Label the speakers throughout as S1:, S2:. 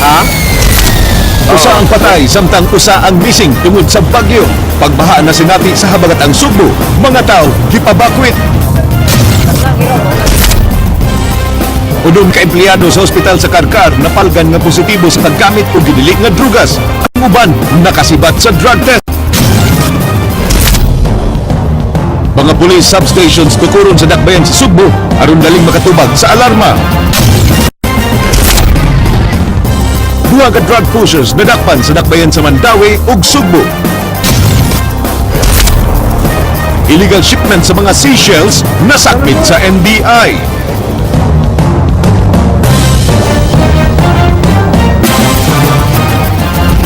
S1: Ha?
S2: Usa ang patay samtang usa ang missing tungod sa bagyo. Pagbaha na sinati sa habagatang Sugbo, mga tao gipabakwit. Udon ka empleyado sa ospital sa Karkar napalgan nga positibo sa paggamit o ginili nga drugas. Ang uban nakasibat sa drug test. Mga police substations tukuron sa dakbayan sa Sugbo aron daling makatubag sa alarma. Duha ka drug pushers nadakpan sa dakbayan sa Mandawi ug Sugbo. Illegal shipment sa mga seashells nasakmit sa NBI.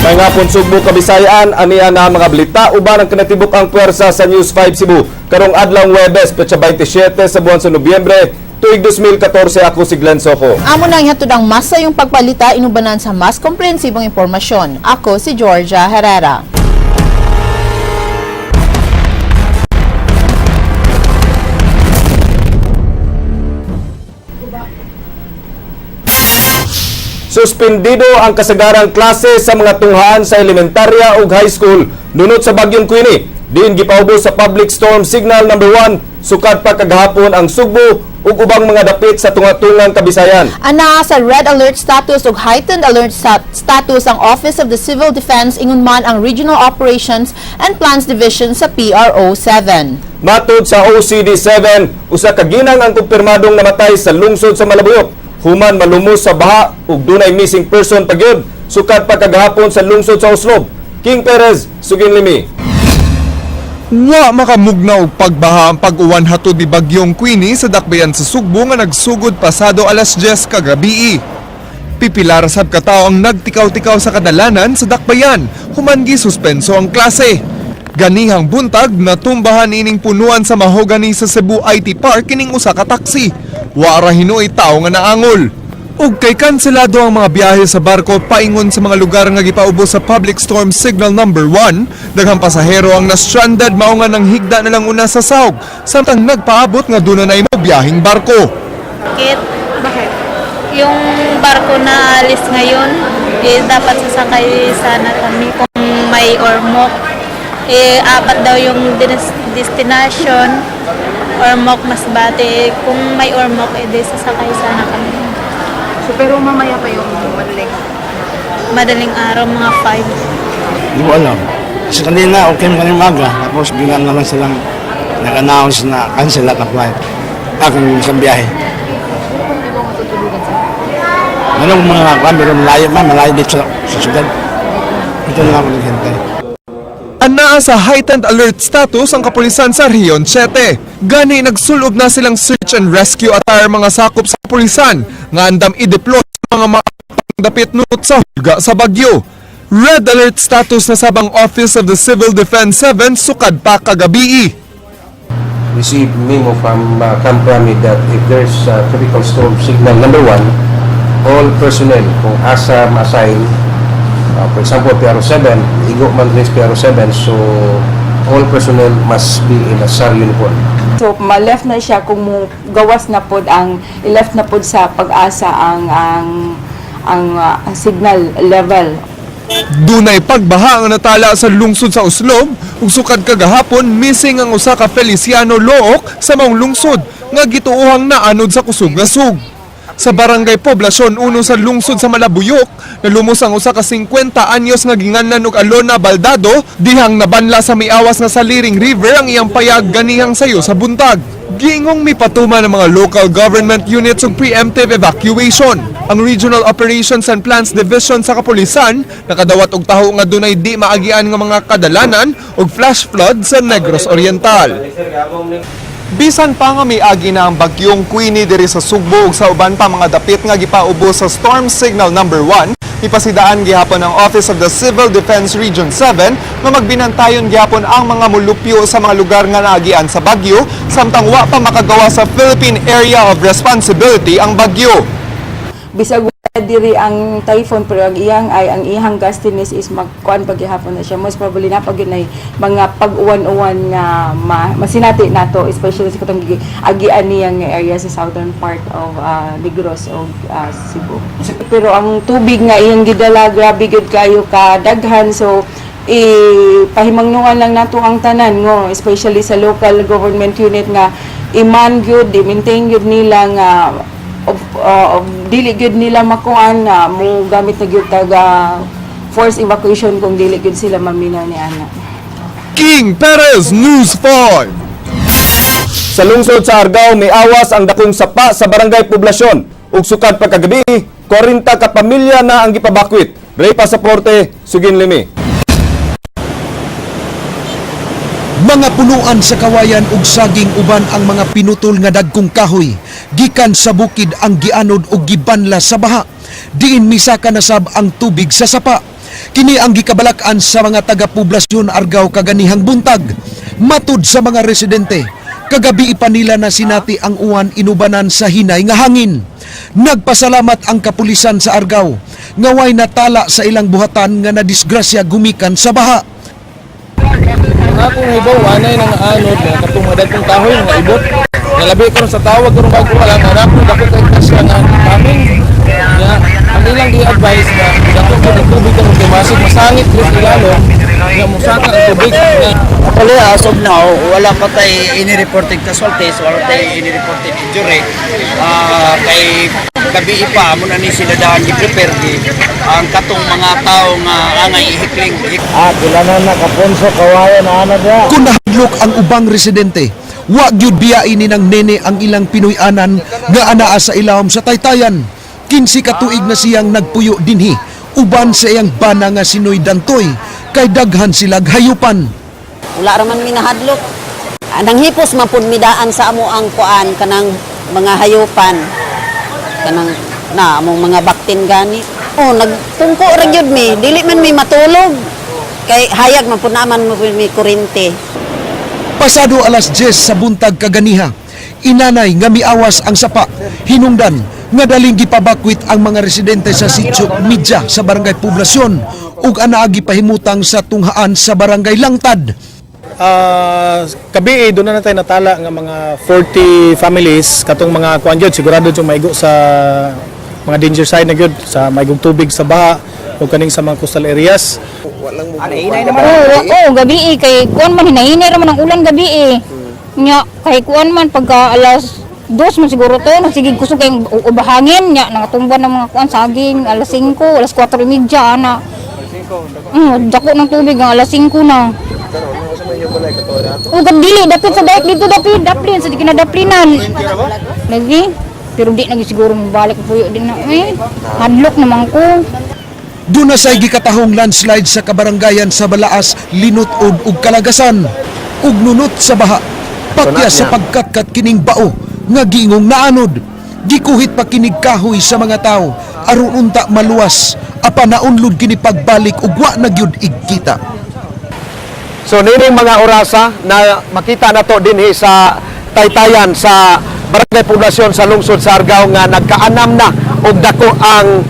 S1: May ngapon Sugbo Kabisayan, aniya na mga balita uban ang kinatibuk ang puwersa sa News 5 Cebu. Karong adlawng Huwebes, petsa 27 sa buwan sa Nobyembre, tuig 2014 ako si Glenn Soco.
S3: Amo nang ihatod ang masa yung pagbalita inubanan sa mas komprehensibong impormasyon. Ako si Georgia Herrera.
S1: Suspendido ang kasagarang klase sa mga tunghaan sa elementarya ug high school dunot sa bagyong Queenie. Diin gipaubos sa public storm signal number 1 sukad pa kagahapon ang Sugbo ug ubang mga dapit sa tunga-tungang Kabisayan.
S3: Ana sa red alert status ug heightened alert status ang Office of the Civil Defense ingon man ang Regional Operations and Plans Division sa PRO 7.
S1: Matod sa OCD-7, usa ka ginang ang kumpirmadong namatay sa lungsod sa Malabuyok. Human malumos sa baha ug dunay missing person pagyud sukad pa kagahapon sa lungsod sa Oslob. King Perez, Suginlimi.
S4: Wa makamugnaw pagbaha ang pag-uwan hatod ni bagyong Queenie sa dakbayan sa Sugbo nga nagsugod pasado alas 10 kagabi. Pipilar sab ka tawo ang nagtikaw-tikaw sa kadalanan sa dakbayan, human gisuspenso ang klase. Ganihang buntag natumbahan ining punuan sa mahogani sa Cebu IT Park kining usa ka taxi. Wa ra hinuoy tawo nga naangol. Ug kay kanselado ang mga biyahe sa barko paingon sa mga lugar nga gipaubos sa public storm signal number 1, daghang pasahero ang na-stranded mao nga nang higda na lang una sa sahog samtang nagpaabot nga duna na imo biyaheng barko.
S5: Bakit? Yung barko na alis ngayon, dapat sasakay sana kami kung may ormoc. Apat daw yung destination, ormoc Masbate. Kung may ormoc, sasakay sana kami.
S6: So, pero mamaya pa yung
S5: Madaling araw, mga 5.
S7: Hindi ko alam. Kasi kanina, okay mo kanina maga. Tapos bigla naman silang nag-announce na cancel at flight. Aking isang biyahe. Anong mga kamero malayo dito sa syudad. Ito na lang ako naghintay.
S4: Anaa sa heightened alert status ang kapulisan sa Rion 7. Gani nagsulob na silang search and rescue attire mga sakop sa kapulisan nga andam i-deploy sa mga dapit nut sa hulga sa bagyo. Red alert status na sabang Office of the Civil Defense 7 sukad pa kagabi.
S8: Received memo from Camp Rami that if there's tropical storm signal number 1, all personnel kung asa ma-assign, for example, PRO7, igo man rin PRO7, so all personnel must be in a SAR uniform.
S6: So, ma-left na siya kung gawas na pod ang i-left na pod sa pag-asa ang signal level.
S4: Dunay pagbaha ang natala sa lungsod sa Oslob ug sukad kagahapon missing ang usa ka Feliciano Look sa maong lungsod nga gituohang naanod sa kusog nga sug. Sa barangay Poblasyon 1 sa lungsod sa Malabuyok, nalumos ang usa ka 50 anyos nga ginganlan og Alona Baldado dihang nabanla sa miawas nga Saliring River ang iyang payag ganihang sayo sa buntag. Giingong mipatuma ng mga local government units og preemptive evacuation. Ang Regional Operations and Plans Division sa kapulisan nakadawat og taho nga dunay di maagian nga mga kadalanan og flash flood sa Negros Oriental. Bisan pa nga miagi na ang bagyong Queenie diri sa Sugbo ug sa uban pa mga dapit nga gipaubos sa storm signal number 1, ipasidaan gihapon ang Office of the Civil Defense Region 7 nga magbinantayon gihapon ang mga mulupyo sa mga lugar nga naagian sa bagyo samtang wa pa makagawa sa Philippine Area of Responsibility ang bagyo.
S6: Bisag diri ang typhoon pero ang iyang gustiness is magkuan paghihapon na siya. Most probably na pag yun mga pag-uwan-uwan nga masinati nato, especially sa katong agian niyang area sa southern part of Negros o Cebu. Pero ang tubig nga iyang gidala grabe gud kayo kadaghan, so pahimangnuan lang nato ang tanan ngo, especially sa local government unit nga iman gyud, i-maintain gyud nila nga dili gyud nila makuan na mo gamit na gyud taga forced evacuation kung dili gyud sila maminaw ni ana.
S4: King Perez, News 5.
S1: Sa lungsod sa Argao, may awas ang dakong sapa sa barangay poblasyon. Ug sukad pa kagabi, 40 ka pamilya na ang gipabakwit. Ray Pasaporte, Sugin Limi.
S2: Mga punuan sa kawayan ug saging uban ang mga pinutol nga dagkong kahoy gikan sa bukid ang gianod ug gibanla sa baha. Diin misaka nasab ang tubig sa sapa. Kini ang gikabalak-an sa mga taga-poblasyon Argao kaganihang buntag. Matud sa mga residente, kagabi pa nila na sinati ang uwan inubanan sa hinay nga hangin. Nagpasalamat ang kapulisan sa Argao nga way natala sa ilang buhatan nga nadisgrasya gumikan sa baha.
S9: Akong ibaw, anay nang anod na katong madagkong kahoy nga ibot. Nalabi ko sa tawag karong bago wala nga anak ko dako kay kasya nga aming. Ya, ang ilang gi-advise na dako ko ng tubig karong tumasig masangit gid ilalo. Nga musaka ang tubig.
S10: Actually, as of now, wala pa tayo ini-reported casualties, wala tayo ini-reported injury. Kay gabi pa, muna ni sila daan i-prepare ang katong mga tao nga angay ihikling.
S7: Kailangan na kapunso kawayan na ano dyan.
S2: Kung nahadlok ang ubang residente, wa gyud biyain ni ng nene ang ilang Pinoy-anan nga anaa sa ilawom sa Taytayan. 15 ka tuig na siyang nagpuyo dinhi, uban sa iyang bana nga sinoy Dantoy, kay daghan sila hayupan.
S11: Wala raman minahadlok. Nang hipos mapud midaan sa amo ang kuan kanang mga hayupan. Kanang na among mga baktin gani. Oh, nagtungko ra gyud mi, dili man mi matulog. Kay hayag man pud naman mo mi kuryente.
S2: Pasado alas 10 sa buntag kaganiha, inanay nga miawas ang sapa, hinungdan nga daling gipabakwit ang mga residente sa Sitio Midya sa barangay Poblasyon ug anaagi pahimutang sa tunghaan sa barangay Langtad.
S9: Kabi doon na tayo natala nga mga 40 families katong mga kuan gyud sigurado yung maigo sa mga danger side na gyud sa maigong tubig sa baha o kaning sa mga coastal areas.
S5: Gabi kay kuan man hinahinay ra man ang ulan gabi nya kay kuan man pagka alas 2 man siguro to nasigig kusog kay ubahangin nya nangatumban ng mga kuan saging alas 5 alas 4:30 ana. Dako ng tubig ang alas 5 na. Dili dapit sa daik dito daplin sa di kinadaplinan. Lagi pero di nagi siguro mabalik puyo din na hadlok naman ko.
S2: Doon na say gikatahong landslide sa kabarangayan sa Balaas, Linutod ug Kalagasan ug nunot sa baha. Patya sa pagkatkat kining bao nga giingong naanod. Gikuhit pa kinig kahoy sa mga tao aron unta maluwas apan naunlod kini pagbalik ug wa na gyud igkita.
S1: So nining mga orasa na makita nato dinhi sa Taytayan sa barangay poblasyon sa lungsod sa Argao nga nagkaanam na og dako ang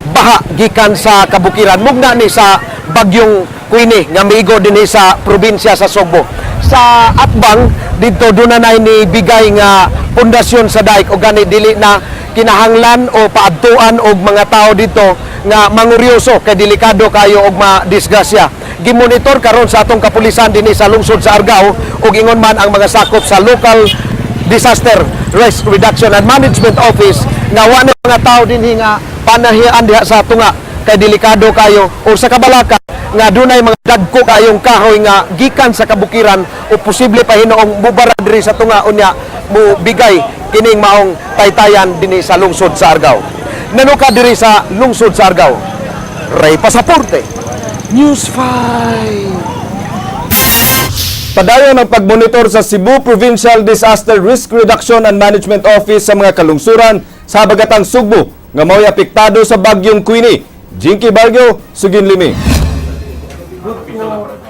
S1: baha gikan sa kabukiran mugna ni sa bagyong Queenie nga miigo dinhi sa probinsya sa Sugbo. Sa atbang didto dunay ni bigay nga pundasyon sa dike o gani dili na kinahanglan o paadtuan og mga tao dito nga manguryoso kay delikado kayo og madisgrasya. Gimonitor karon sa atong kapulisan dinhi sa lungsod sa Argao ug ingon man ang mga sakop sa local disaster risk reduction and management office nga wa na mga tao dinhi nga panahian diha sa tunga kay delikado kayo o sa kabalaka nga dunay mga dagko kayong kahoy nga gikan sa kabukiran o posible pa hinoong mubara diri sa tunga unya mo bigay kining maong Taytayan dinhi sa lungsod sa Argao. Nanuka diri sa lungsod sa Argao, Ray Pasaporte, News 5. Padayon ang pagmonitor sa Cebu Provincial Disaster Risk Reduction and Management Office sa mga kalungsuran sa habagatang Sugbo nga mao'y apektado sa bagyong Queenie. Jinky Bargyo, Sugin Limi.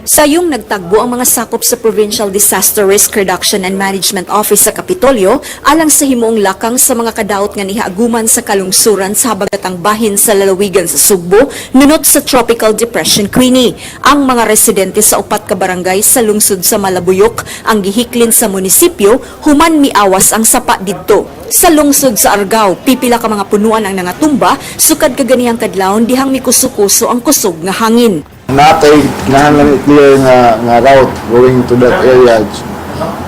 S12: Sayong nagtagbo ang mga sakop sa Provincial Disaster Risk Reduction and Management Office sa Kapitolyo alang sa himuong lakang sa mga kadaot nga nihaguman sa kalungsuran sa habagatang bahin sa lalawigan sa Sugbo nunot sa Tropical Depression Queenie. Ang mga residente sa upat ka barangay sa lungsod sa Malabuyok ang gihiklin sa munisipyo human miawas ang sapa didto. Sa lungsod sa Argao, pipila ka mga punuan ang nangatumba sukad kaganihang kadlawon dihang mikuso-kuso ang kusog nga hangin.
S7: Natay kinahanglan clear nga route going to that area,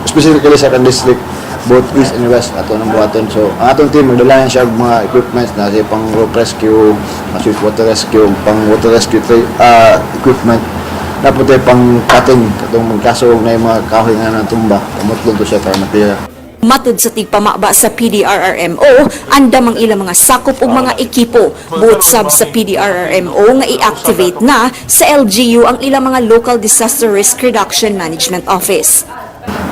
S7: specifically sa kan district, both east and west ato nang buhaton. So ang atong team magdala siya og mga equipments na say pang rope rescue, swift water rescue, pang water rescue equipment. Dapat ay pang cutting katong magkasog na yung mga kahoy nga natumba. Kamutlon to siya para matira.
S12: Matud sa tigpamaba sa PDRRMO, andam ang ilang mga sakop ug mga ekipo. Both sub sa PDRRMO nga i-activate na sa LGU ang ilang mga Local Disaster Risk Reduction Management Office.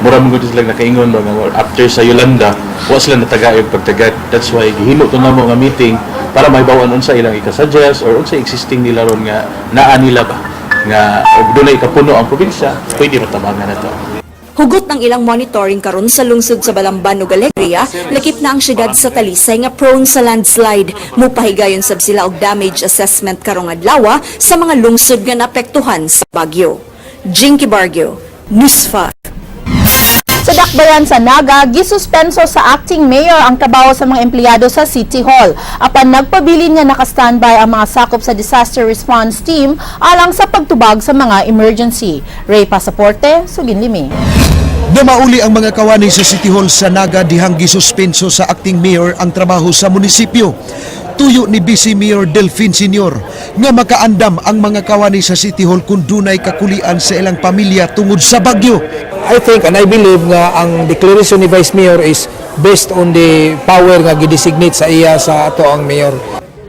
S13: Mura mo gud sila nakaingon ba nga after sa Yolanda, wa sila natagayog pagtagat. That's why gihimo to namo nga meeting para mahibaw-an unsa ilang ika-suggest or unsa existing nila ron nga naa nila ba nga og dunay kapuno ang probinsya, pwede matabangan na to.
S12: Hugot ng ilang monitoring karon sa lungsod sa Balamban ug Alegria, lakip na ang syudad sa Talisay nga prone sa landslide. Mupahigayon sab sila og damage assessment karong adlaw sa mga lungsod nga naapektuhan sa bagyo. Jinky Bargyo, News 5.
S3: Sa dakbayan sa Naga, gisuspenso sa acting mayor ang trabaho sa mga empleyado sa City Hall. Apan nagpabilin nga naka-standby ang mga sakop sa disaster response team alang sa pagtubag sa mga emergency. Ray Pasaporte, Suginlimi.
S2: Namauli ang mga kawani sa City Hall sa Naga dihang gisuspenso sa acting mayor ang trabaho sa munisipyo. Tuyo ni Vice Mayor Delfin Senior nga makaandam ang mga kawani sa City Hall kung dunay kakulian sa ilang pamilya tungod sa bagyo.
S9: I think and I believe nga ang declaration ni Vice Mayor is based on the power nga gidesignate sa iya sa ato ang mayor.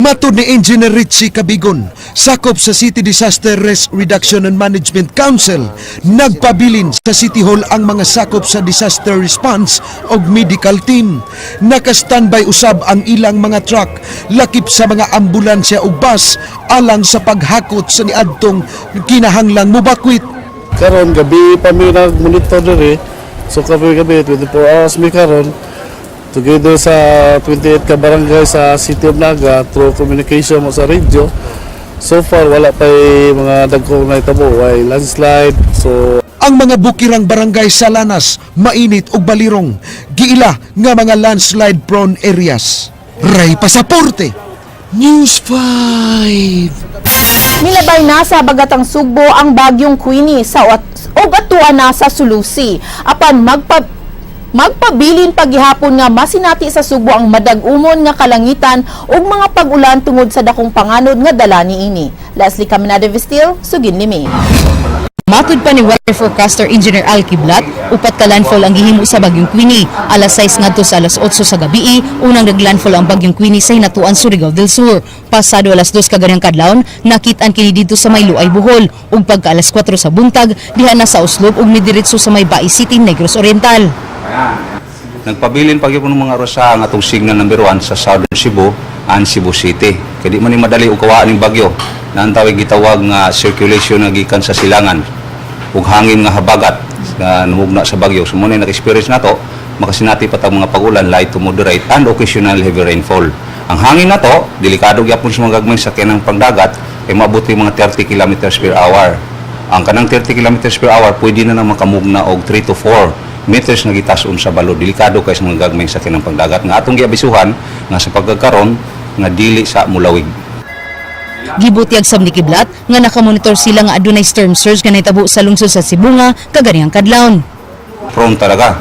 S2: Matud ni Engineer Richie Cabigon, sakop sa City Disaster Risk Reduction and Management Council, nagpabilin sa City Hall ang mga sakop sa disaster response o medical team. Naka-standby usab ang ilang mga truck, lakip sa mga ambulansya o bus, alang sa paghakot sa niadtong kinahanglang mubakwit.
S7: Karon gabi pa mi nag-monitor diri. So gabi 24 hours mi karon together sa 28 ka barangay sa City of Naga through communication mo sa radio. So far wala pa mga dagkong naitabo, way landslide. So
S2: ang mga bukirang barangay sa Lanas, Mainit ug Balirong, giila nga mga landslide prone areas. Ray Pasaporte, News 5.
S3: Milabay na sa Bagatang Sugbo ang bagyong Queenie sa atuan na sa Sulusi. Apan magpabilin paghihapon nga masinati sa Sugbo ang madag-umon nga kalangitan ug mga pag-ulan tungod sa dakong panganod nga dala niini. Leslie Caminada Vistil, Suginlimi.
S14: Matud pa ni weather forecaster Engineer Al Kiblat, upat ka landfall ang gihimo sa bagyong Queenie. Alas 6 ngadto sa alas 8 sa gabi, unang naglandfall ang bagyong Queenie sa hinatuan Surigao del Sur. Pasado alas 2 kaganihang kadlawon, nakit-an kini dito sa may Luay, Bohol. Ug pagka alas 4 sa buntag, diha na sa Uslob ug midiretso sa may Bai City, Negros Oriental.
S15: Nagpabilin pagyapon ng mga rosa ang atong signal number 1 sa Southern Cebu and Cebu City. Kaya di man ni madali og kawaan ning bagyo. Naantawig gitawag nga circulation nga gikan sa silangan ug hangin nga habagat nga namugna sa bagyo. So muna nag-experience nato, makasinati pa tang mga pag-ulan light to moderate and occasional heavy rainfall. Ang hangin nato, delikado gyapon sa mga gagmay sakyanan pangdagat ay mabuti mga 30 kilometers per hour. Ang kanang 30 kilometers per hour pwede na makamugna og 3 to 4 meters nga gitason sa balod. Delikado kay sa mga gagmay sakyanan pangdagat nga atong giabisuhan nga sa pagkakaron nga dili sa mulawig.
S14: Gibutyag sab ni Kiblat nga nakamonitor sila nga adunay storm surge nga nahitabo sa lungsod sa Cebu nga kaganihang kadlawon.
S15: Prone talaga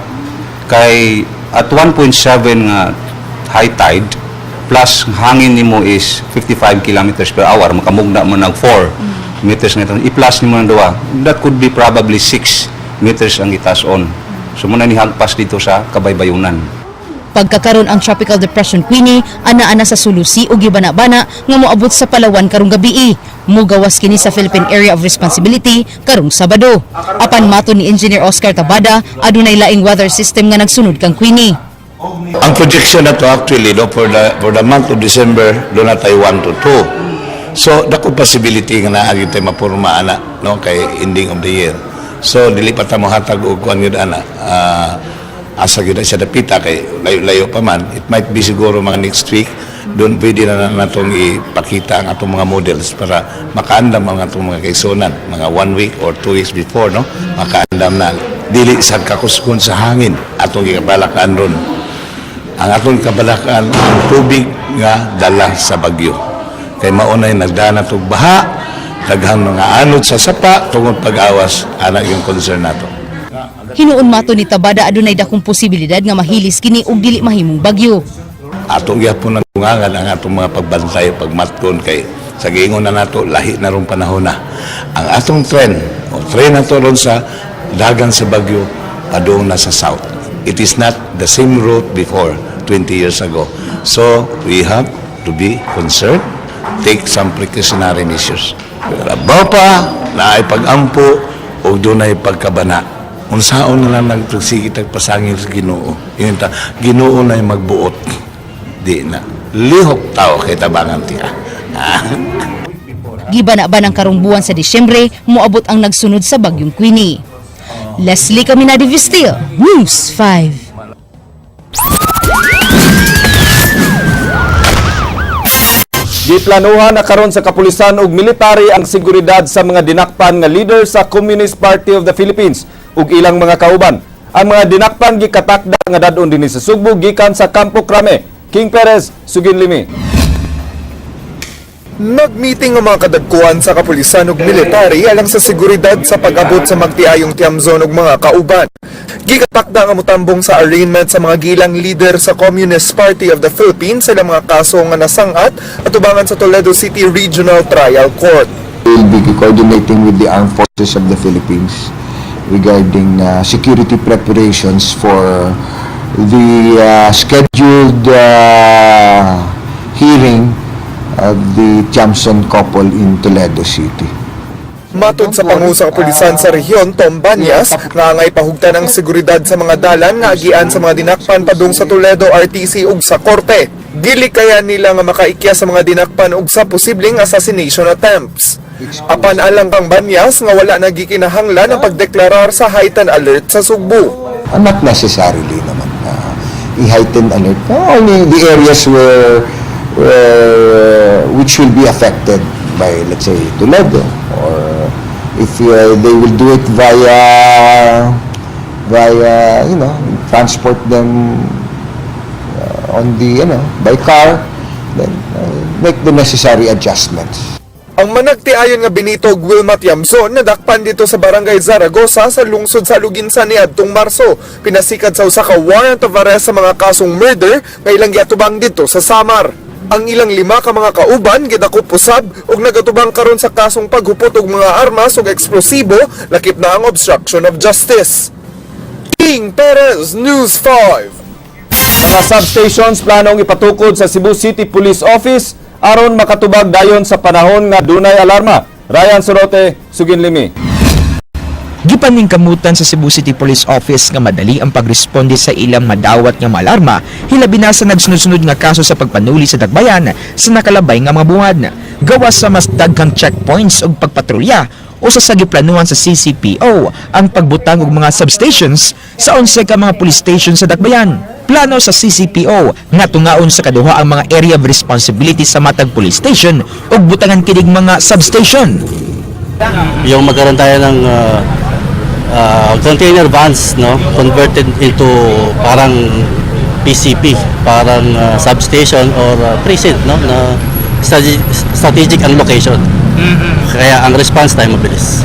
S15: kay at 1.7 nga high tide plus hangin nimo is 55 kilometers per hour, makamugna mo nag 4 meters nga i-plus nimo ng duwa, that could be probably 6 meters ang itason. So muna ni hagpas dito sa Kabaybayunan.
S14: Pagkakaroon ang Tropical Depression Queenie, ana-ana sa Sulusi o gibana-bana nga moabot sa Palawan karong gabi. Mugawas kini sa Philippine Area of Responsibility karong Sabado. Apan mato ni Engineer Oscar Tabada, adunay laing weather system nga nagsunod kang Queenie.
S16: Ang projection na to actually for the month of December, doon na tayo 1 to 2. So dako possibility nga naa gyud tay mapurma ana no kay ending of the year. So dili pa ta mo hatag og kuan gyud ana. Asa gyud siya dapita kay layo-layo pa man. It might be siguro mga next week. Doon pwede na natong ipakita ang atong mga models para makaandam ang atong mga kaigsunan. Mga 1 week or 2 weeks before, no? Makaandam na. Dili sa kakuskon sa hangin atong ikabalakan ron. Ang atong kabalakan ang tubig nga dala sa bagyo. Kay maunay nagdana og baha, daghang mga anod sa sapa tungod pag-awas ana yung concern nato.
S14: Hinuon mato ni Tabada adunay dakong posibilidad nga mahilis kini og dili mahimong bagyo.
S16: Atong gyapon ang tungangan ang atong mga pagbantay pagmatkon kay sa giingon na nato lahi na rong panahon na. Ang atong trend nato ron sa dagan sa bagyo padung na sa south. It is not the same route before 20 years ago. So we have to be concerned, take some precautionary measures. Labaw pa na ay pag-ampo o dunay pagkabana. Unsaon na lang nagtugsige tagpasangil sa Ginoo. Yun ta, Ginoo na yung magbuot. Di na. Lihok tao kay tabangan tika.
S14: Gibana ba ng karong buwan sa Disyembre, moabot ang nagsunod sa bagyong Queenie. Leslie Caminadi Vistil, News 5.
S1: Giplanuhan na karon sa kapulisan ug military ang seguridad sa mga dinakpan nga leader sa Communist Party of the Philippines ug ilang mga kauban. Ang mga dinakpan gikatakda nga dadon dinhi sa Sugbo gikan sa Campo Crame. King Perez, Sugin Limi.
S4: Nagmeeting ang mga kadagkuhan sa kapulisan ug military alang sa seguridad sa pag-abot sa magtiayong tiamzon ug mga kauban. Gikatakda nga motambong sa arraignment sa mga gilang leader sa Communist Party of the Philippines sa mga kaso nga nasangat at ubangan sa Toledo City Regional Trial Court.
S17: We will be coordinating with the Armed Forces of the Philippines regarding security preparations for the scheduled hearing of the Tiamson couple in Toledo City.
S4: Matod sa pangusa kapulisan sa rehiyon, Tom Banyas, nga angay pahugtan ang seguridad sa mga dalan nga agian sa mga dinakpan padung sa Toledo RTC ug sa korte. Dili kaya nila nga makaikya sa mga dinakpan ug sa posibleng assassination attempts. Apan alang kang Banyas nga wala nagikinahanglan ang pagdeklarar sa heightened alert sa Sugbo.
S17: Not necessarily naman i-heightened alert. Only the areas which will be affected by, let's say, Toledo, or if they will do it via transport them on the by car, then make the necessary adjustments.
S4: Ang managtiayon nga Benito ug Wilma Tiamson nadakpan dito sa Barangay Zaragoza sa lungsod sa Luginsan niadtong Marso. Pinasikat sa usa ka warrant of arrest sa mga kasong murder nga ilang giatubang dito sa Samar. Ang ilang 5 ka mga kauban gidakop usab ug nagatubang karon sa kasong paghupot og mga armas ug eksplosibo, lakip na ang obstruction of justice. King Perez, News 5.
S1: Mga substations planong ipatukod sa Cebu City Police Office aron makatubag dayon sa panahon nga dunay alarma. Ryan Sorote, Sugin Limi.
S18: Gipaningkamutan sa Cebu City Police Office nga madali ang pagresponde sa ilang madawat nga maalarma, hilabi na sa nagsunod-sunod nga kaso sa pagpanuli sa Dagbayan sa nakalabay nga mga buwan. Gawas sa mas daghang checkpoints ug pagpatrolya o sa giplanuhan sa CCPO ang pagbutang og mga substations sa 11 ka mga police station sa Dagbayan. Plano sa CCPO nga tungaon sa kaduha ang mga area of responsibility sa matag police station ug butangan kining mga substation.
S19: Yung magkaroon tayo ng container vans, no, converted into parang PCP, parang substation or precinct, no, na strategic ang location. Kaya ang response time mabilis.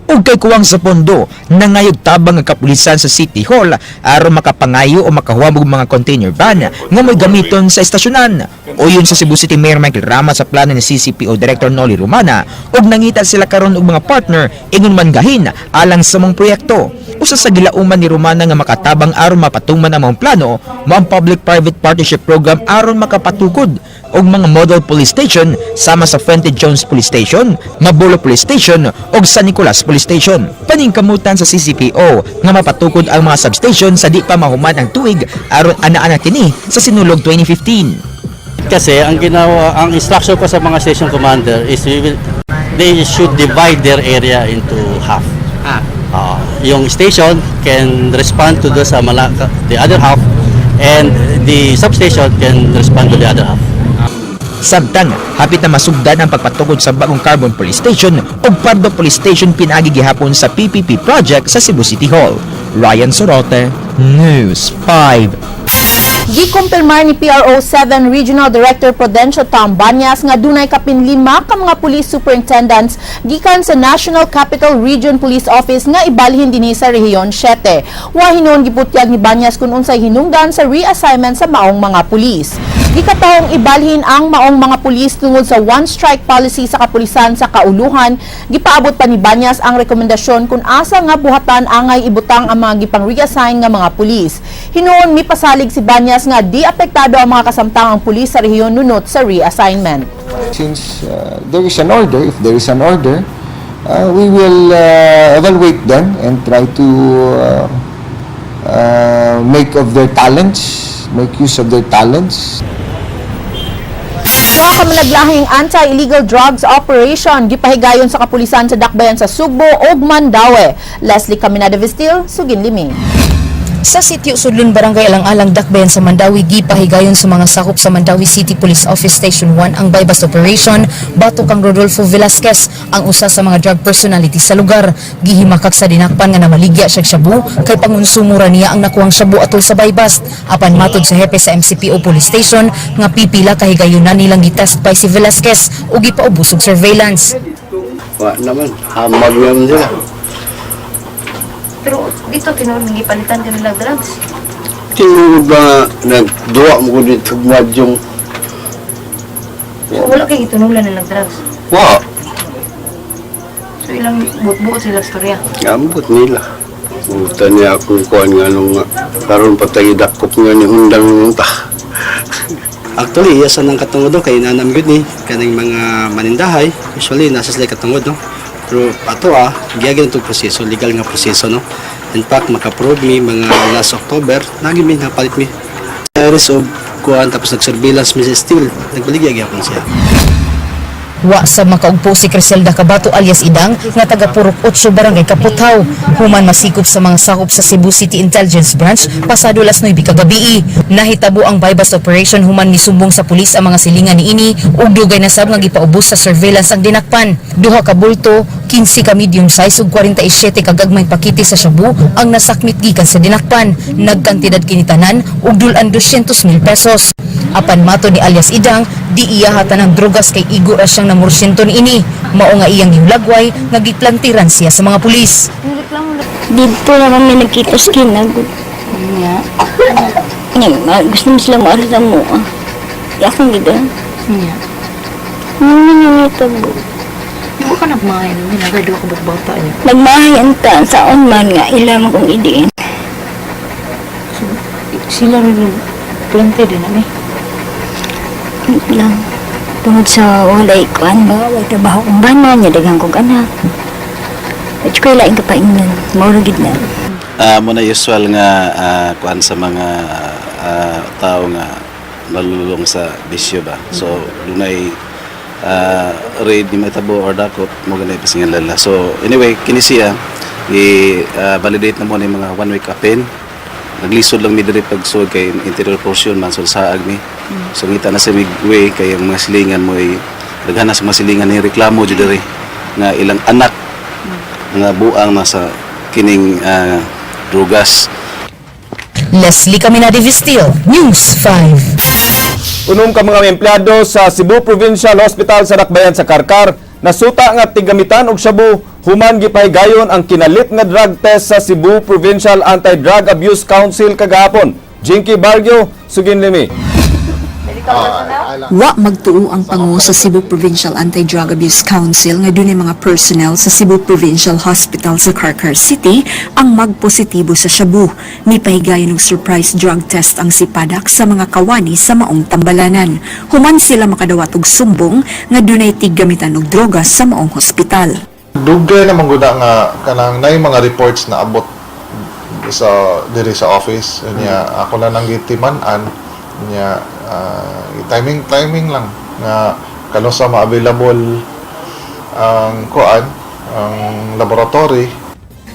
S18: Ug kay kuwang sa pondo, nangayog tabang ang kapulisan sa City Hall aron makapangayo o makahuwam og mga container van nga may gamiton sa estasyonan. Uyon sa Cebu City Mayor Michael Rama sa plano ni CCPO Director Noli Romana, ug nangita sila karon og mga partner ingon man gahin alang sa mong proyekto. Usa sa gilauman ni Romana nga makatabang aron mapatungman ang mga plano, mao ang Public-Private Partnership Program aron makapatukod og mga model police station sama sa Fuente Jones Police Station, Mabulo Police Station ug San Nicolas Police Station. Paningkamutan sa CCPO nga mapatukod ang mga substation sa di pa mahuman ang tuig aron ana-ana kini sa sinulog 2015.
S19: Kasi ang instruction ko sa mga station commander is they should divide their area into half. Yung station can respond to the other half, and the substation can respond to the other half.
S18: Samtang, hapit na masugdan ang pagpatugod sa bagong Carbon Police Station o Pardo Police Station pinagi gihapon sa PPP project sa Cebu City Hall. Ryan Sorote, News 5.
S3: Gikumpirmar ni PRO 7 Regional Director Prudencio Tom Banyas nga dunay kapin 5 ka mga police superintendents gikan sa National Capital Region Police Office nga ibalhin dinhi sa Rehiyon 7. Wa hinuon giputyag ni Banyas kun unsay hinungdan sa reassignment sa maong mga pulis. Gikatahong ibalhin ang maong mga pulis tungod sa one strike policy sa kapulisan sa kauluhan. Gipaabot pa ni Banyas ang rekomendasyon kung asa nga buhatan angay ibutang ang mga gipang reassign nga mga pulis. Hinuon mi pasalig si Banyas nga di apektado ang mga kasamtangang pulis sa rehiyon nunot sa reassignment.
S17: Since there is an order, if there is an order, we will evaluate them and try to make use of their talents.
S3: Mga kamalaglahing anti-illegal drugs operation gipahigayon sa kapulisan sa dakbayan sa Sugbo ug Mandaue. Leslie Caminada Vistil, Sugin Liming.
S14: Sa sitio Sudlon Barangay Alang-Alang Dakbayan sa Mandawi, gipahigayon sa mga sakop sa Mandawi City Police Office Station 1 ang bypass operation. Batok kang Rodolfo Velasquez ang usa sa mga drug personality sa lugar. Gihimakak sa dinakpan nga namaligya siya shabu kay pangunsumura niya ang nakuhang shabu atol sa bypass. Apan matod sa hepe sa MCPO Police Station nga pipila kahigayon na nilang gitask pa si Velasquez ug gipaubos og surveillance.
S10: Wa naman, hamag naman sila.
S14: Pero dito tinuod gipalitan din nila drugs.
S10: Tinuod ba nagduwa mo ko dito madyong.
S14: So wala kay gitunulan nilang drugs.
S10: Wa.
S14: So ilang buot-buot sila storya.
S10: Ambot nila. Buta niya akong kuhan nga nung karon patay dakop nga ni undang ta.
S19: Actually, iya sa nang katungod no, kay nanam gud ni kaning mga manindahay, usually nasa sila katungod no. Pero ato giyagin itong proseso, legal nga proseso no. In fact, makaprove mi mga last October, naging mi napalit mi. Aris of kuhan tapos nag-surveillance mi still, nagbaligya gyapon siya.
S14: Wa sa makaugpo si Criselda Cabato alias Idang nga taga Purok 8 Barangay Kaputaw. Human masikop sa mga sakop sa Cebu City Intelligence Branch pasado las 9 kagabi. Nahitabo ang bypass operation human nisumbong sa pulis ang mga silingan niini ug dugay na sab nga gipaubos sa surveillance ang dinakpan. Duha ka bulto, 15 ka medium size ug 47 ka gagmay pakiti sa shabu ang nasakmit gikan sa dinakpan. Nagkantidad kinitanan ug dulan 200,000 pesos. Apan mato ni alias Idang, di iya hatan ang drogas kay igo ra siyang namorsyento niini. Mao nga iyang gilagway nga giplantiran siya sa mga pulis.
S5: Dito na kami nagkita sa kinagod. Nga. Gusto mo sila maarita mo. Yakang gida. Nga. Nga tabo.
S14: Di ka nagmahay namin, nagado ka bata niya.
S5: Nagmahayan ta sa man nga ilang kong idiin.
S14: Sila rin planted din namin.
S5: Lang. Tungod sa walay kuan ba, walay trabaho kong bana niya, dagang kong anak. At ko ilaing kapaingnan, mauragid na.
S20: Muna usual nga kuan sa mga tao nga malulong sa bisyo ba. So, dunay raid ni matabo or dakot mo ganay pasingan lala. So, anyway, kini siya i-validate na mo ni mga 1 week apin. Naglisod lang mi diri pagsuod kay interior portion man so saag mi. So ngita na sa midway kay ang mga silingan mo ay daghan na sa mga silingan ni reklamo jud diri nga ilang anak nga buang nasa kining drugas.
S14: Leslie Caminada Vistil, News 5.
S1: Unom ka mga empleyado sa Cebu Provincial Hospital sa Dakbayan sa Karkar nasuta nga tigamitan og shabu human gipahigayon ang kinalit nga drug test sa Cebu Provincial Anti-Drug Abuse Council kagahapon. Jinky Bargyo, Sugin Limi.
S12: Wa magtuo ang pangu sa Cebu Provincial Anti-Drug Abuse Council nga dunay mga personnel sa Cebu Provincial Hospital sa Karkar City ang magpositibo sa shabu. Mipahigayon og surprise drug test ang sipadak sa mga kawani sa maong tambalanan. Human sila makadawat og sumbong nga dunay tiggamitan og drogas sa maong hospital.
S21: Dugay na mangguna nga kanang nay mga reports na abot sa diri sa office niya ako na nang gitiman-an niya timing lang nga kano sa ma-available ang laboratory.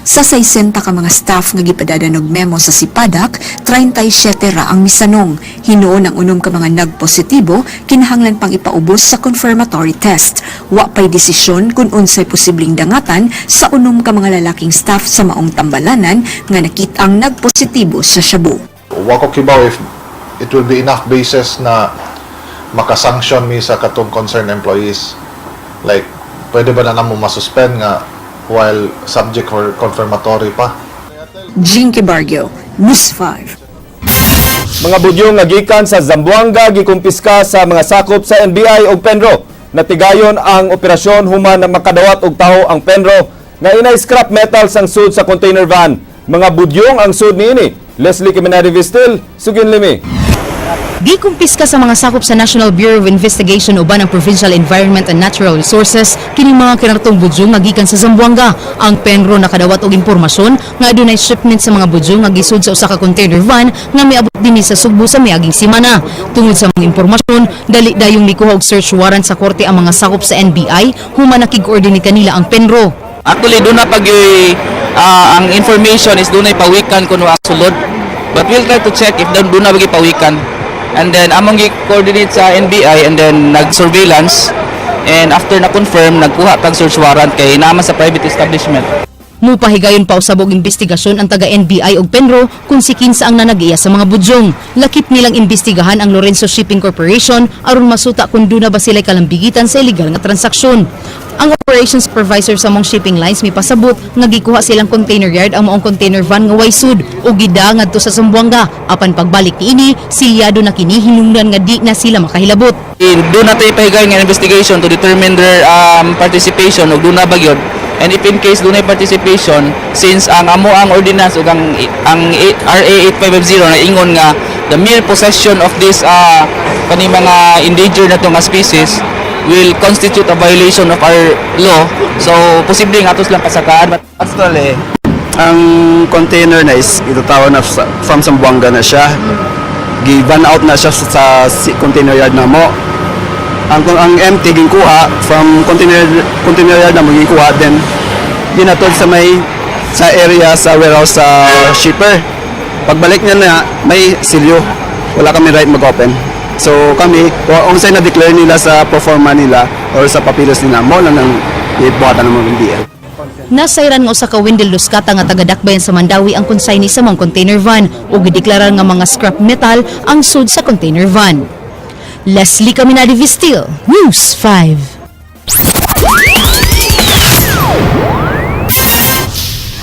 S12: Sa 60 ka mga staff nga gipadadanog memo sa Sipadak, 37 ra ang misanong. Hinuon ang unom ka mga nagpositibo, kinahanglan pang ipaubos sa confirmatory test. Wa pay desisyon kung unsay posibleng dangatan sa unom ka mga lalaking staff sa maong tambalanan nga nakitang nagpositibo sa shabu.
S21: Wa ko kibaw if it will be enough basis na makasanction mi sa katong concerned employees. Like, pwede ba na namo masuspend nga while subject for confirmatory pa?
S12: Jinky Bargio, News 5.
S1: Mga budyo nga gikan sa Zamboanga gikumpiska sa mga sakop sa NBI ug Penro. Natigayon ang operasyon human na makadawat og taho ang Penro nga inay scrap metal sang sud sa container van. Mga budyong ang sud niini. Leslie Kimenari-Vistil, Sugin Limi.
S14: Gikumpiska sa mga sakop sa National Bureau of Investigation uban ang Provincial Environment and Natural Resources kining mga kinartong budyong nga gikan sa Zamboanga. Ang Penro nakadawat og impormasyon nga adunay shipment sa mga budyong nga gisud sa usa ka container van nga miabot dinhi sa Sugbo sa miaging semana. Tungod sa mga impormasyon, dali dayong mikuha og search warrant sa korte ang mga sakop sa NBI human nakig-coordinate kanila ang Penro.
S8: Actually, doon na ang information is doon na pawikan kung ang sulod. But we'll try to check if doon na pawikan. And then among i-coordinate sa NBI and then nag-surveillance, and after na-confirm, nagkuha tag search warrant kay naman sa private establishment.
S14: Mupahigayon pa usabog investigasyon ang taga NBI ug Penro kung si kinsa ang nanag-iya sa mga budyong. Lakip nilang imbestigahan ang Lorenzo Shipping Corporation aron masuta kung duna ba sila kalambigitan sa illegal nga transaksyon. Ang operations supervisor sa mong shipping lines mipasabot nga gikuha silang container yard ang maong container van nga way sud ug gida ngadto sa Zamboanga. Apan pagbalik niini, silyado na kini hinungdan nga di na sila makahilabot.
S8: Doon na tayo pahigayon nga investigation to determine their participation ug doon na ba gyud. And if in case doon ay participation, since ang amo ang ordinance ug ang RA 8550 na ingon nga the mere possession of this kani mga endangered na nga species will constitute a violation of our law. So, posibleng atos lang pasakaan.
S10: Actually, ang container na is itutawag na from Zamboanga na siya. Gi-van out na siya sa container yard na mo. Ang empty ginkuha from container yard na mo ginkuha, then ginatod sa area sa warehouse sa shipper. Pagbalik niya na may silyo. Wala kami right mag-open. So kami, kung saan na-declare nila sa proforma nila or sa papilos nila, mo lang nang ibuhatan ng mga NBI.
S14: Nasayran nga usa ka Wendell Luskata nga taga-Dakbayan sa Mandawi ang consignee sa mong container van ug gideklarar nga mga scrap metal ang sud sa container van. Leslie Kimenari-Vistil, News 5.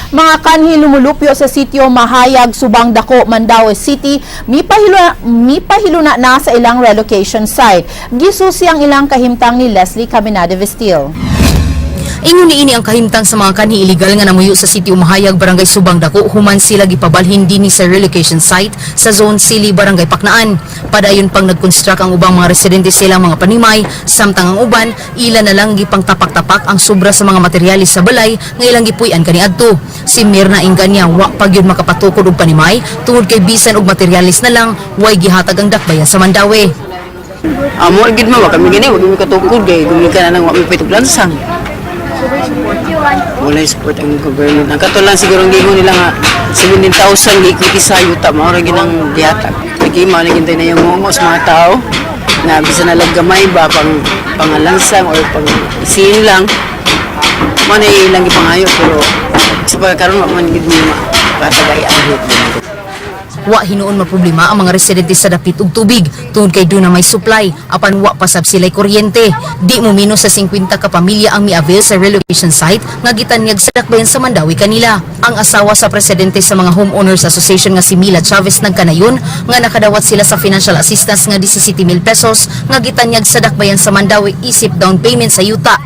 S3: Mga kanhi lumulupyo sa sitio Mahayag, Subang Dako, Mandaue City, mipahiluna na sa ilang relocation site. Gisusi ang ilang kahimtang ni Leslie Kimenari-Vistil.
S14: Ingon niini ang kahimtang sa mga kanhi illegal nga namuyo sa sitio Mahayag, Barangay Subang Dako human sila gipabalhin dinhi sa relocation site sa Zone Sili, Barangay Paknaan. Padayon pang nag-construct ang ubang mga residente silang mga panimay, samtang ang uban ila na lang gipang tapak-tapak ang sobra sa mga materyales sa balay nga ilang gipuy-an kaniadto. Si Mirna Inganya wa pa gyud makapatukod og panimay tungod kay bisan og materyales na lang way gihatag ang Dakbayan sa Mandaue.
S11: Amo gid mo kami gini wa kami katukod kay dumi ka na nang wa mi pituglansang. Wala support ang government. Ang katulang siguro ang gingon nila nga 17,000 gi sa yuta mao ra ginang gihatag. Nagima na gintay na yung mongos mga tao na bisan na gamay ba pangalansang or pang isin lang. Mo na ilang gipangayo pero sa pagkaroon man gid mi patagay ang hit.
S14: Wa hinuon maproblema ang mga residente sa dapit ug tubig tungod kay duna may supply apan wa pasab sila'y kuryente. Di mo minus sa 50 ka pamilya ang miavail sa relocation site nga gitanyag sa Dakbayan sa Mandaue kanila. Ang asawa sa presidente sa mga Homeowners Association nga si Mila Chavez nagkanayon nga nakadawat sila sa financial assistance nga 17,000 pesos nga gitanyag sa Dakbayan sa Mandaue isip down payment sa yuta.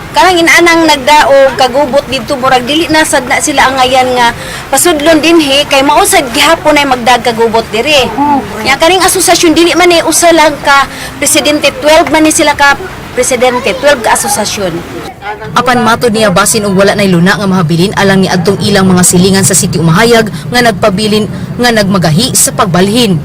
S11: Karang inanang nagdaog kagubot dito murag dili na sad na sila ang ngayan nga pasudlon dinhi kay mausad gihapon ay magdag kagubot diri. Nya kaning asosasyon dili man ni usa lang ka presidente, 12 man ni sila ka presidente, 12 ka asosasyon.
S14: Apan matod niya basin og wala nay luna nga mahabilin alang ni adtong ilang mga silingan sa sitio Mahayag nga nagpabilin nga nagmagahi sa pagbalhin.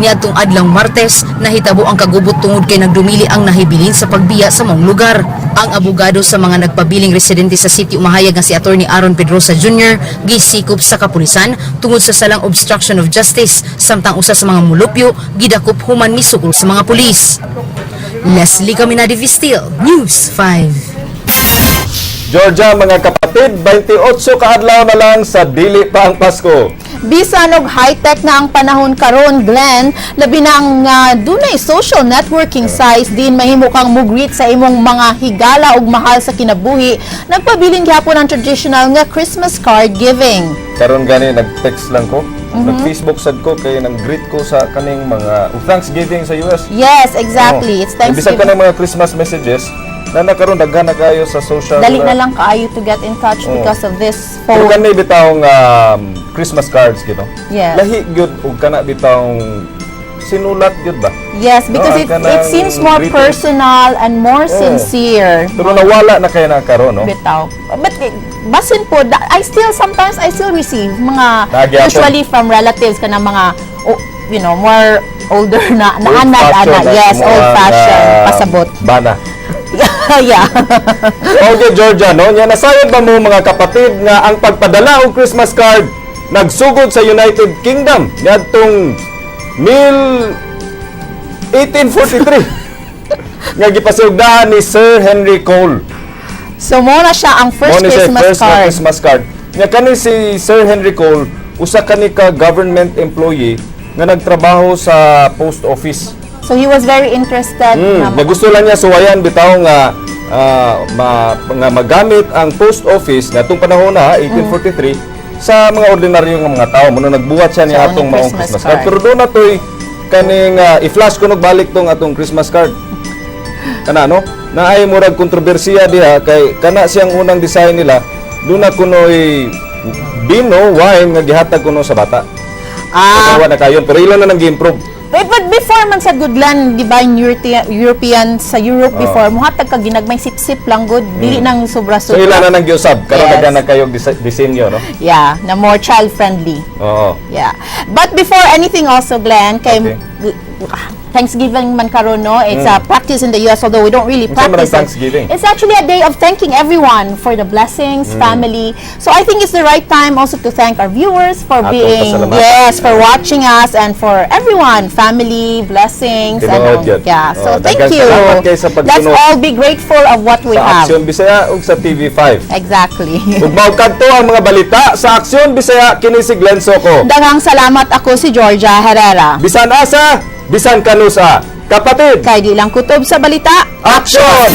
S14: Niadtong adlang Martes, nahitabo ang kagubot tungod kay nagdumili ang nahibilin sa pagbiya sa maong lugar. Ang abogado sa mga nagpabiling residente sa City umahayag nga si Attorney Aaron Pedrosa Jr. gisikop sa kapulisan tungod sa salang obstruction of justice, samtang usa sa mga mulupyo gidakop human misugol sa mga pulis. Leslie Caminadi Vistil, News 5.
S1: Georgia, mga kapatid, 28 kaadlaw na lang sa dili pa ang Pasko.
S3: Bisan og high-tech na ang panahon karon, Glenn, labi na ang dunay social networking sites din mahimo kang mugreet sa imong mga higala ug mahal sa kinabuhi. Nagpabiling gyapon ang traditional nga Christmas card giving.
S1: Karon gani nag-text lang ko, nag-Facebook sad ko kay nag-greet ko sa kaning mga Thanksgiving sa US.
S3: Yes, exactly. It's
S1: Bisan
S3: Thanksgiving.
S1: kanang mga Christmas messages na nakaroon daghan na kayo sa social.
S3: Dali na lang kaayo to get in touch because of this
S1: Pero
S3: phone.
S1: kanay bitawng Christmas cards gito.
S3: Yes.
S1: Lahi gyud ug kana bitawng sinulat gyud ba?
S3: Yes, because
S1: No,
S3: it
S1: kanang
S3: seems more
S1: greeting.
S3: personal and more sincere.
S1: Pero nawala na kay na karon, no?
S3: Bitaw. But basin po, sometimes I still receive mga,
S1: Nagyapon.
S3: usually from relatives ka ng mga, more older na anak,
S1: Old-fashioned,
S3: yes,
S1: mga
S3: old-fashioned, pasabot.
S1: Bana.
S3: Yeah.
S1: Okay, Georgia, no? Nya nasayod ba mo mga kapatid nga ang pagpadala og Christmas card nagsugod sa United Kingdom niadtong 1843 nga gipasugdahan ni Sir Henry Cole.
S3: So, muna siya ang first
S1: Mao ni siya
S3: Christmas
S1: first na
S3: card.
S1: Christmas card. Nya kani si Sir Henry Cole usa kani ka government employee nga nagtrabaho sa post office.
S3: So, he was very interested.
S1: Nga gusto lang niya suwayan bitaw nga nga magamit ang post office nga atong panahon na 1843 sa mga ordinaryo nga mga tao. Muna nagbuhat siya ni
S3: Sa
S1: atong
S3: unang
S1: maong
S3: Christmas
S1: Christmas card.
S3: card.
S1: Pero doon na to'y kaning i-flash ko nagbalik tong atong Christmas card. Kana no? Naay murag kontrobersiya diha kay kana siyang unang design nila. Doon na kunoy bino wine nga gihatag kuno sa bata. Kawa na kayon pero ilan na nang gi-improve.
S3: But before man sa Goodland, di ba, European, sa Europe before, muhatag ka ginagmay sip-sip lang good, dili nang
S1: So
S3: sobra-sobra.
S1: ilan na nang giusab karon
S3: Yes.
S1: na kayong disenyo, no?
S3: Yeah, na more child-friendly.
S1: Oo.
S3: Yeah. But before anything also, Glenn, kay Thanksgiving man karon, no? It's a practice in the US, although we don't really
S1: Unsa man ang
S3: practice it.
S1: Thanksgiving?
S3: It's actually a day of thanking everyone for the blessings, family. So I think it's the right time also to thank our viewers for
S1: Atong
S3: being,
S1: pasalamatan.
S3: for watching us, and for everyone, family, blessings.
S1: Tinuod yun.
S3: Yeah. So thank
S1: daghang
S3: you.
S1: salamat kayo sa pagsunod.
S3: Let's all be grateful of what we
S1: Sa
S3: have.
S1: Aksyon Bisaya ug sa TV5.
S3: Exactly.
S1: Ug maugkadto ang mga balita sa Aksyon Bisaya kini si Glenn Soco.
S3: Daghang salamat, ako si Georgia Herrera.
S1: Bisan asa, bisan kanusa. Kapatid,
S3: Kay di lang kutob sa balita,
S1: aksyon!